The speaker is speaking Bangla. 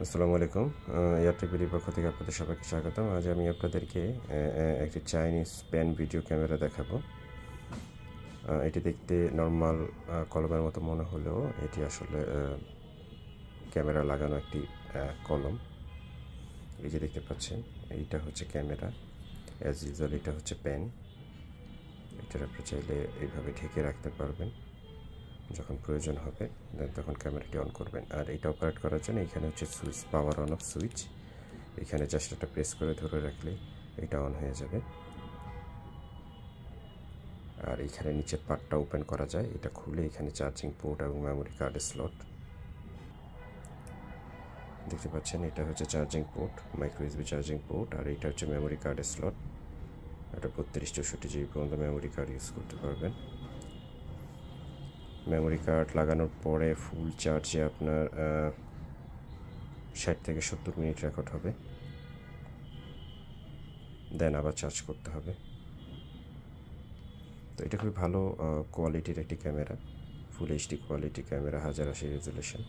আসসালামু আলাইকুম। এয়ারটেক পক্ষ থেকে আপনাদের সবাইকে স্বাগতম। আজ আমি আপনাদেরকে একটি চাইনিজ প্যান ভিডিও ক্যামেরা দেখাবো। এটি দেখতে নর্মাল কলমের মতো মনে হলেও এটি আসলে ক্যামেরা লাগানো একটি কলম। এই যে দেখতে পাচ্ছেন, এইটা হচ্ছে ক্যামেরা। অ্যাজ ইউজুয়াল এটা হচ্ছে প্যান। এটার আপনি চাইলে এইভাবে ঢেকে রাখতে পারবেন। যখন প্রয়োজন হবে দেন তখন ক্যামেরাটি অন করবেন। আর এটা অপারেট করার জন্য এখানে হচ্ছে switch, power on off switch. এখানে জাস্ট একটা প্রেস করে ধরে রাখলে এটা অন হয়ে যাবে। আর এখানে নিচের পার্টটা ওপেন করা যায়, এটা খুলে এখানে চার্জিং পোর্ট এবং মেমোরি কার্ডের স্লট দেখতে পাচ্ছেন। এটা হচ্ছে charging port, micro USB charging port. আর এটা হচ্ছে মেমোরি কার্ডের স্লট। এটা 32-64 জিবি পর্যন্ত মেমোরি কার্ড ইউজ করতে পারবেন। মেমোরি কার্ড লাগানোর পরে ফুল চার্জে আপনার 60 থেকে 70 মিনিট রেকর্ড হবে, দেন আবার চার্জ করতে হবে। তো এটা খুবই ভালো কোয়ালিটির একটি camera, full HD quality camera, 1080 resolution.